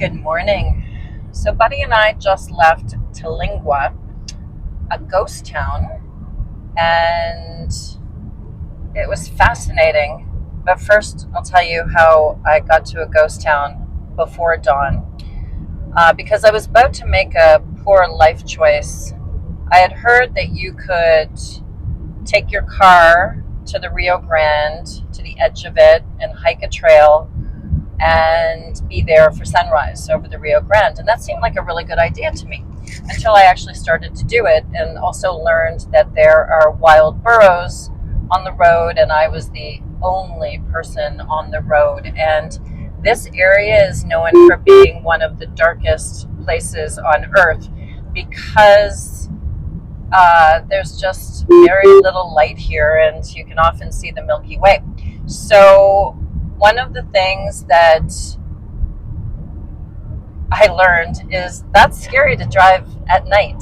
Good morning. So, Buddy and I just left Terlingua, a ghost town, and it was fascinating. But first, I'll tell you how I got to a ghost town before dawn. Because I was about to make a poor life choice. I had heard that you could take your car to the Rio Grande, to the edge of it, and hike a trail and be there for sunrise over the Rio Grande. And that seemed like a really good idea to me until I actually started to do it and also learned that there are wild burros on the road, and I was the only person on the road. And this area is known for being one of the darkest places on earth because there's just very little light here, and you can often see the Milky Way. So one of the things that I learned is that's scary to drive at night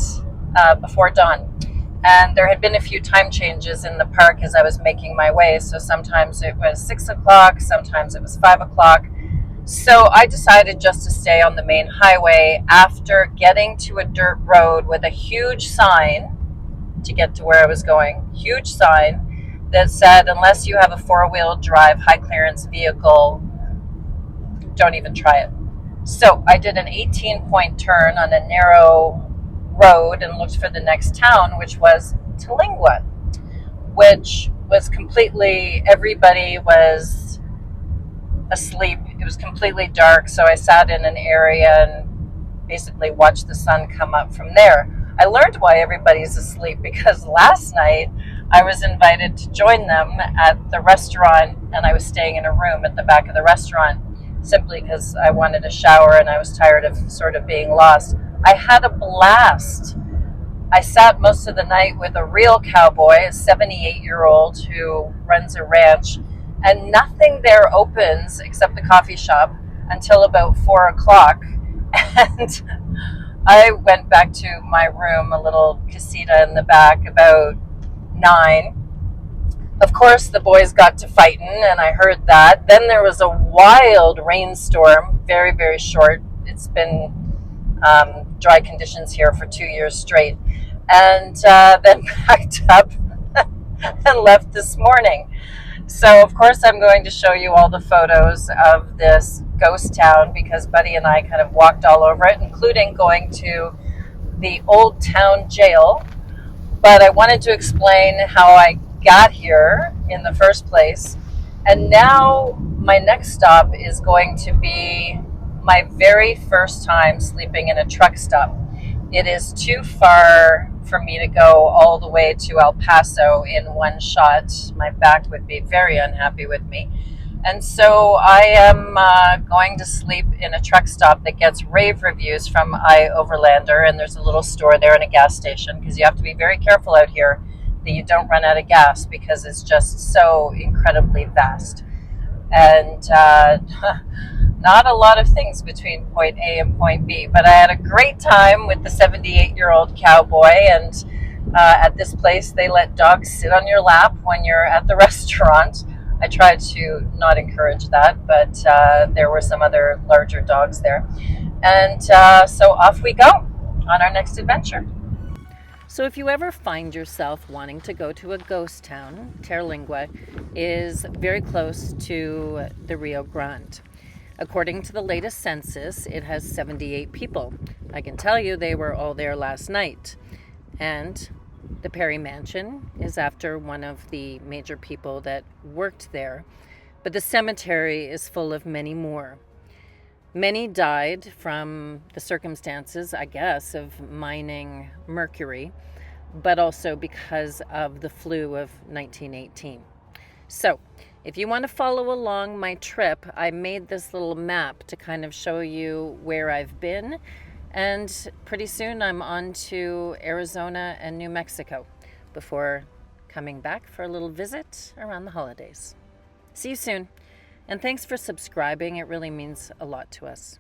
before dawn. And there had been a few time changes in the park as I was making my way. So sometimes it was 6 o'clock, sometimes it was 5 o'clock. So I decided just to stay on the main highway after getting to a dirt road with a huge sign to get to where I was going. Huge sign that said, unless you have a four-wheel drive high clearance vehicle, don't even try it. So I did an 18-point turn on a narrow road and looked for the next town, which was Terlingua, which was completely, everybody was asleep. It was completely dark, so I sat in an area and basically watched the sun come up from there. I learned why everybody's asleep because last night I was invited to join them at the restaurant, and I was staying in a room at the back of the restaurant simply because I wanted a shower and I was tired of sort of being lost. I had a blast. I sat most of the night with a real cowboy, a 78-year-old who runs a ranch, and nothing there opens except the coffee shop until about 4 o'clock. And I went back to my room, a little casita in the back, about 9. Of course, the boys got to fighting, and I heard that. Then there was a wild rainstorm, very, very short. It's been dry conditions here for 2 years straight. And then packed up and left this morning. So, of course, I'm going to show you all the photos of this ghost town because Buddy and I kind of walked all over it, including going to the old town jail. But I wanted to explain how I got here in the first place. And now my next stop is going to be my very first time sleeping in a truck stop. It is too far for me to go all the way to El Paso in one shot. My back would be very unhappy with me. And so I am going to sleep in a truck stop that gets rave reviews from iOverlander, and there's a little store there and a gas station because you have to be very careful out here that you don't run out of gas because it's just so incredibly vast. And not a lot of things between point A and point B, but I had a great time with the 78-year-old cowboy, and at this place they let dogs sit on your lap when you're at the restaurant. I tried to not encourage that, but there were some other larger dogs there. And so off we go on our next adventure. So if you ever find yourself wanting to go to a ghost town, Terlingua is very close to the Rio Grande. According to the latest census, it has 78 people. I can tell you they were all there last night. And the Perry Mansion is after one of the major people that worked there. But the cemetery is full of many more. Many died from the circumstances, I guess, of mining mercury, but also because of the flu of 1918. So, if you want to follow along my trip, I made this little map to kind of show you where I've been. And pretty soon I'm on to Arizona and New Mexico before coming back for a little visit around the holidays. See you soon. And thanks for subscribing. It really means a lot to us.